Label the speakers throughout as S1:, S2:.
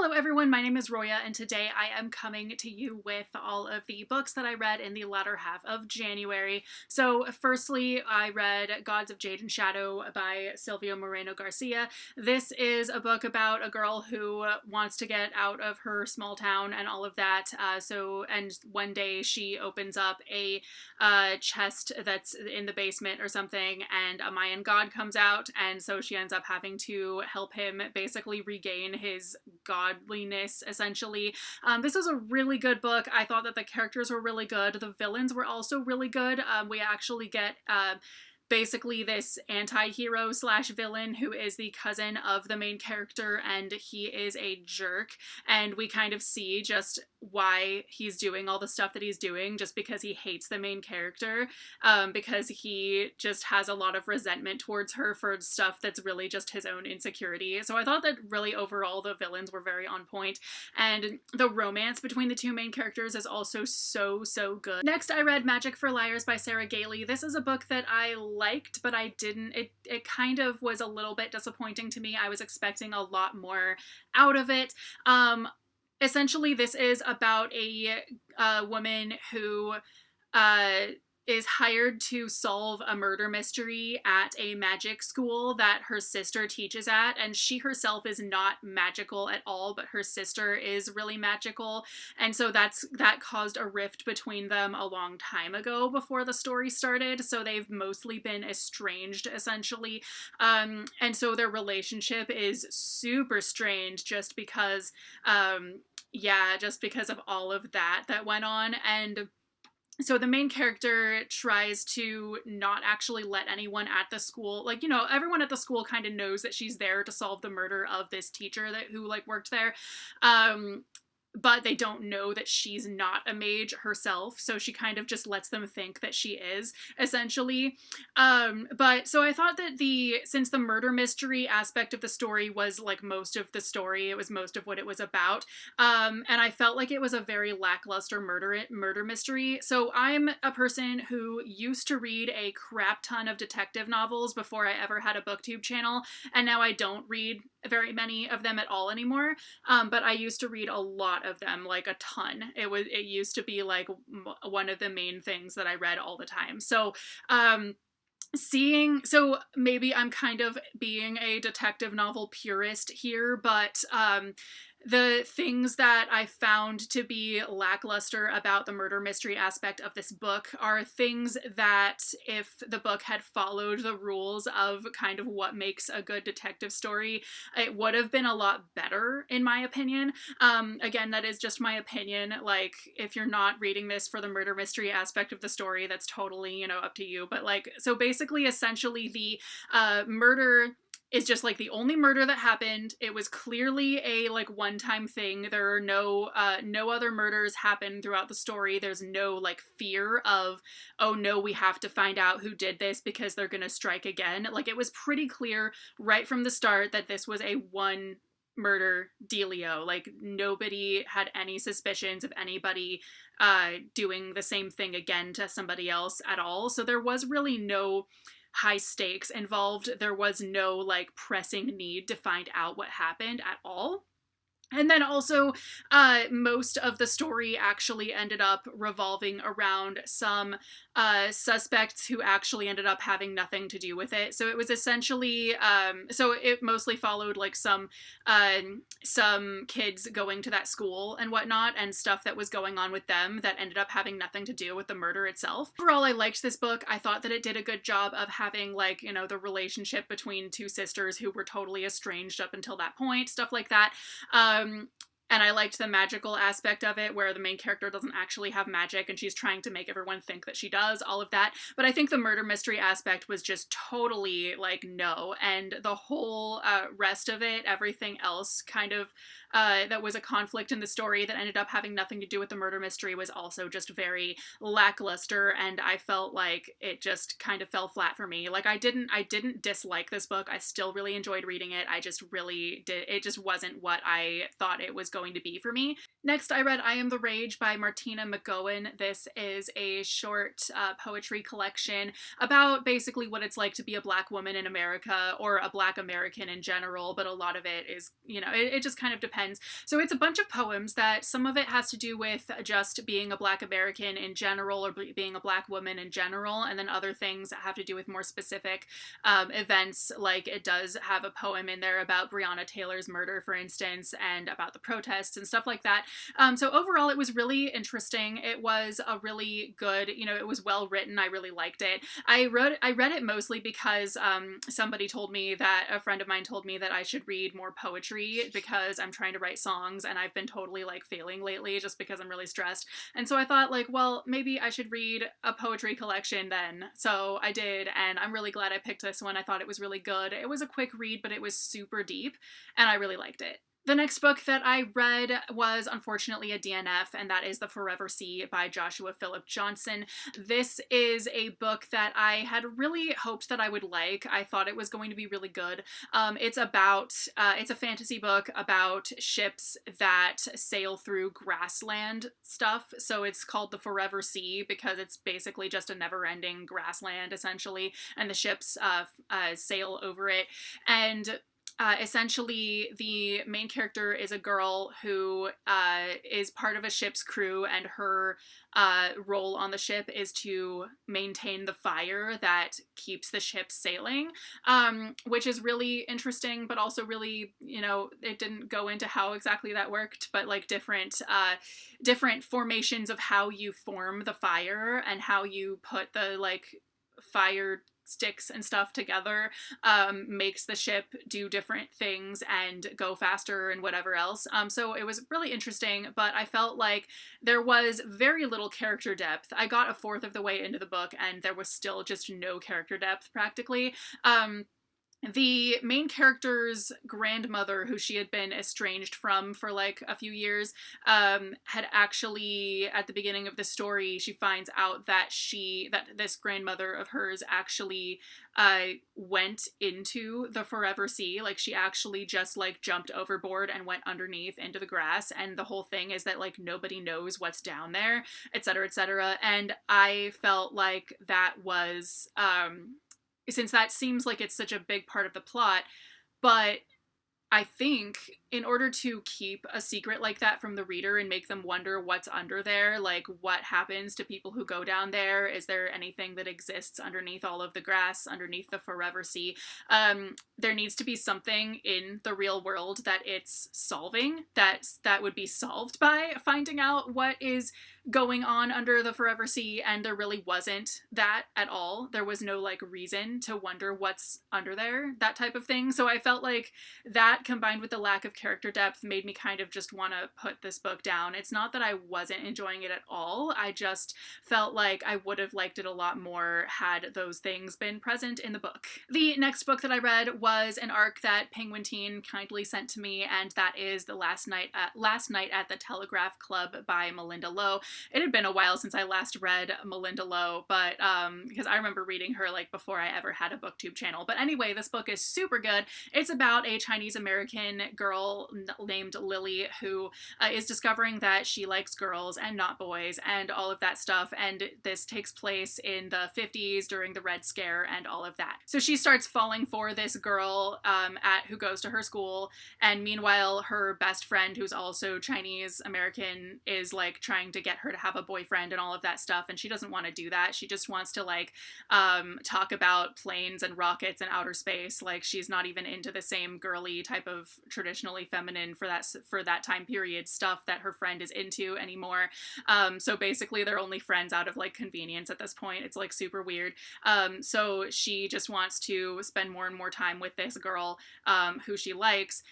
S1: Hello everyone, my name is Roya, and today I am coming to you with all of the books that I read in the latter half of January. So firstly, I read Gods of Jade and Shadow by Silvia Moreno Garcia. This is a book about a girl who wants to get out of her small town and all of that. And one day she opens up a chest that's in the basement or something, and a Mayan god comes out, and so she ends up having to help him basically regain his godliness, essentially. This was a really good book. I thought that the characters were really good. The villains were also really good. We actually get basically this anti-hero slash villain who is the cousin of the main character, and he is a jerk, and we kind of see just why he's doing all the stuff that he's doing, just because he hates the main character, because he just has a lot of resentment towards her for stuff that's really just his own insecurity. So I thought that really overall the villains were very on point, and the romance between the two main characters is also so good. Next, I read Magic for Liars by Sarah Gailey. This is a book that I liked, but I didn't, it kind of was a little bit disappointing to me. I was expecting a lot more out of it. Essentially, this is about a woman who is hired to solve a murder mystery at a magic school that her sister teaches at, and she herself is not magical at all, but her sister is really magical, and so that caused a rift between them a long time ago before the story started, so they've mostly been estranged, essentially, and so their relationship is super strange just because, just because of all of that went on. And so the main character tries to not actually let anyone at the school, like, you know, everyone at the school kind of knows that she's there to solve the murder of this teacher who worked there. But they don't know that she's not a mage herself, so she kind of just lets them think that she is, essentially. But so I thought that since the murder mystery aspect of the story was like most of the story, it was most of what it was about, and I felt like it was a very lackluster murder mystery. So I'm a person who used to read a crap ton of detective novels before I ever had a booktube channel, and now I don't read very many of them at all anymore, but I used to read a lot of them, like a ton. It used to be like one of the main things that I read all the time. So so maybe I'm kind of being a detective novel purist here, but the things that I found to be lackluster about the murder mystery aspect of this book are things that, if the book had followed the rules of kind of what makes a good detective story, it would have been a lot better, in my opinion. Again, that is just my opinion. Like, if you're not reading this for the murder mystery aspect of the story, that's totally, you know, up to you. But like, so basically, essentially, the murder is just like the only murder that happened. It was clearly a like one-time thing. There are no other murders happen throughout the story. There's no like fear of, oh no, we have to find out who did this because they're gonna strike again. Like, it was pretty clear right from the start that this was a one murder dealio. Like, nobody had any suspicions of anybody doing the same thing again to somebody else at all. So there was really no high stakes involved. There was no like pressing need to find out what happened at all. And then also, most of the story actually ended up revolving around some suspects who actually ended up having nothing to do with it. So it was essentially, so it mostly followed like some kids going to that school and whatnot, and stuff that was going on with them that ended up having nothing to do with the murder itself. Overall, I liked this book. I thought that it did a good job of having, like, you know, the relationship between two sisters who were totally estranged up until that point, stuff like that. And I liked the magical aspect of it, where the main character doesn't actually have magic and she's trying to make everyone think that she does, all of that. But I think the murder mystery aspect was just totally like, no. And the whole rest of it, everything else kind of that was a conflict in the story that ended up having nothing to do with the murder mystery, was also just very lackluster, and I felt like it just kind of fell flat for me. Like, I didn't dislike this book. I still really enjoyed reading it. I just really did. It just wasn't what I thought it was going going to be for me. Next, I read I Am the Rage by Martina McGowan. This is a short poetry collection about basically what it's like to be a Black woman in America, or a Black American in general, but a lot of it is, it just kind of depends. So it's a bunch of poems that some of it has to do with just being a Black American in general, or being a Black woman in general, and then other things that have to do with more specific events. Like it does have a poem in there about Breonna Taylor's murder, for instance, and about the protests and stuff like that. So overall, it was really interesting. It was a really good, it was well written. I really liked it. I read it mostly because a friend of mine told me that I should read more poetry because I'm trying to write songs and I've been totally like failing lately just because I'm really stressed. And so I thought like, well, maybe I should read a poetry collection then. So I did, and I'm really glad I picked this one. I thought it was really good. It was a quick read, but it was super deep, and I really liked it. The next book that I read was unfortunately a DNF, and that is The Forever Sea by Joshua Philip Johnson. This is a book that I had really hoped that I would like. I thought it was going to be really good. It's a fantasy book about ships that sail through grassland stuff. So it's called The Forever Sea because it's basically just a never-ending grassland, essentially, and the ships sail over it. And essentially, the main character is a girl who is part of a ship's crew, and her role on the ship is to maintain the fire that keeps the ship sailing, which is really interesting, but also really, it didn't go into how exactly that worked, but like different formations of how you form the fire and how you put the like fire sticks and stuff together makes the ship do different things and go faster and whatever else. So it was really interesting, but I felt like there was very little character depth. I got a fourth of the way into the book and there was still just no character depth practically. The main character's grandmother, who she had been estranged from for like a few years, had actually, at the beginning of the story, she finds out that this grandmother of hers actually went into the Forever Sea. Like she actually just like jumped overboard and went underneath into the grass, and the whole thing is that like nobody knows what's down there, etc., etc. And I felt like that was since that seems like it's such a big part of the plot, but I think in order to keep a secret like that from the reader and make them wonder what's under there, like what happens to people who go down there, is there anything that exists underneath all of the grass, underneath the Forever Sea, there needs to be something in the real world that it's solving, that would be solved by finding out what is going on under the Forever Sea, and there really wasn't that at all. There was no like reason to wonder what's under there, that type of thing. So I felt like that combined with the lack of character depth made me kind of just want to put this book down. It's not that I wasn't enjoying it at all. I just felt like I would have liked it a lot more had those things been present in the book. The next book that I read was an arc that Penguin Teen kindly sent to me, and that is The Last Night at the Telegraph Club by Melinda Lowe. It had been a while since I last read Melinda Lowe, but because I remember reading her like before I ever had a booktube channel. But anyway, this book is super good. It's about a Chinese American girl named Lily who is discovering that she likes girls and not boys and all of that stuff, and this takes place in the 50s during the Red Scare and all of that. So she starts falling for this girl who goes to her school, and meanwhile her best friend, who's also Chinese American, is like trying to get her to have a boyfriend and all of that stuff, and she doesn't want to do that. She just wants to like talk about planes and rockets and outer space. Like she's not even into the same girly type of traditionally feminine for that time period stuff that her friend is into anymore. So basically they're only friends out of like convenience at this point. It's like super weird. So she just wants to spend more and more time with this girl who she likes,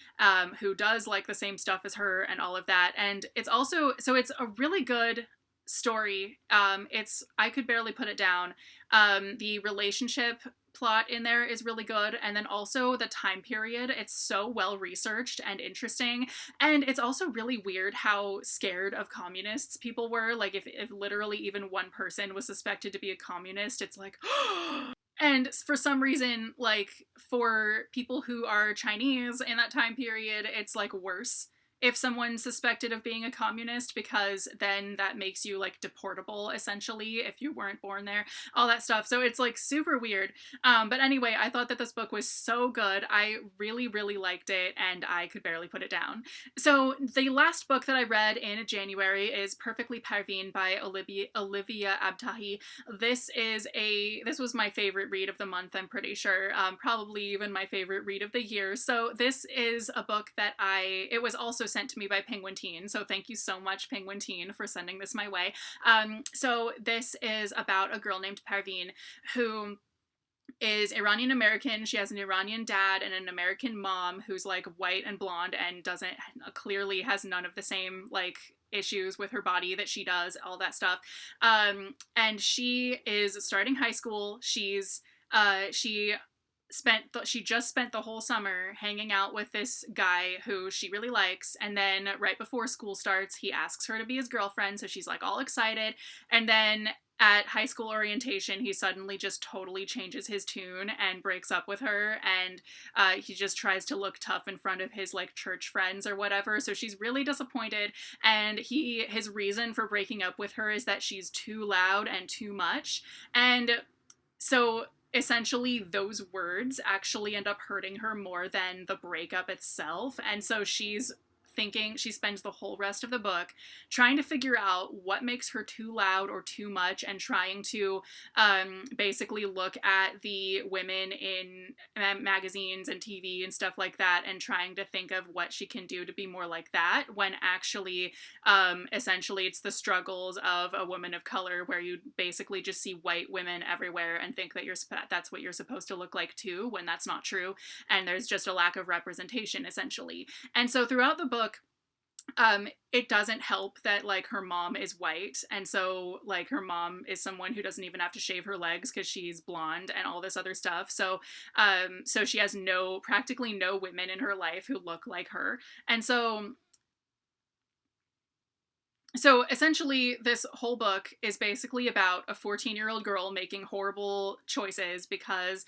S1: who does like the same stuff as her and all of that. And it's a really good story. I could barely put it down. The relationship plot in there is really good, and then also the time period, it's so well researched and interesting, and it's also really weird how scared of communists people were. Like if literally even one person was suspected to be a communist, it's like and for some reason, like for people who are Chinese in that time period, it's like worse. if someone's suspected of being a communist, because then that makes you like deportable essentially if you weren't born there, all that stuff. So it's like super weird. But anyway, I thought that this book was so good. I really, really liked it, and I could barely put it down. So the last book that I read in January is Perfectly Parveen by Olivia Abtahi. This was my favorite read of the month, I'm pretty sure. Probably even my favorite read of the year. So this is a book that it was also sent to me by Penguin Teen. So thank you so much, Penguin Teen, for sending this my way. So this is about a girl named Parveen who is Iranian American. She has an Iranian dad and an American mom who's like white and blonde and doesn't clearly has none of the same like issues with her body that she does, all that stuff. And she is starting high school. She just spent the whole summer hanging out with this guy who she really likes, and then right before school starts he asks her to be his girlfriend, so she's like all excited, and then at high school orientation he suddenly just totally changes his tune and breaks up with her, and he just tries to look tough in front of his like church friends or whatever, so she's really disappointed, and his reason for breaking up with her is that she's too loud and too much, and so essentially those words actually end up hurting her more than the breakup itself. And so she spends the whole rest of the book trying to figure out what makes her too loud or too much, and trying to basically look at the women in magazines and TV and stuff like that, and trying to think of what she can do to be more like that, when actually essentially it's the struggles of a woman of color, where you basically just see white women everywhere and think that that's what you're supposed to look like too, when that's not true, and there's just a lack of representation essentially. And so throughout the book, it doesn't help that like her mom is white, and so like her mom is someone who doesn't even have to shave her legs because she's blonde and all this other stuff. So she has practically no women in her life who look like her. And so essentially this whole book is basically about a 14-year-old girl making horrible choices because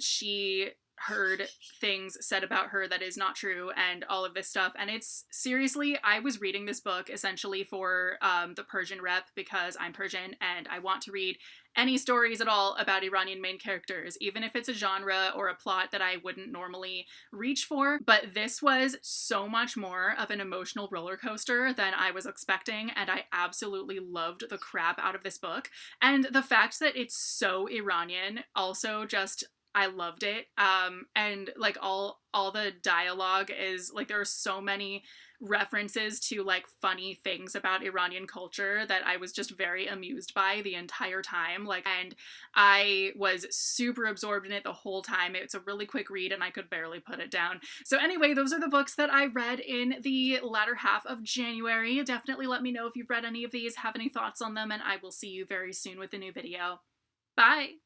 S1: she heard things said about her that is not true, and all of this stuff. And it's seriously, I was reading this book essentially for the Persian rep, because I'm Persian and I want to read any stories at all about Iranian main characters, even if it's a genre or a plot that I wouldn't normally reach for. But this was so much more of an emotional roller coaster than I was expecting, and I absolutely loved the crap out of this book. And the fact that it's so Iranian also just, I loved it. And like all the dialogue is like, there are so many references to like funny things about Iranian culture that I was just very amused by the entire time. Like, and I was super absorbed in it the whole time. It's a really quick read and I could barely put it down. So anyway, those are the books that I read in the latter half of January. Definitely let me know if you've read any of these, have any thoughts on them, and I will see you very soon with a new video. Bye!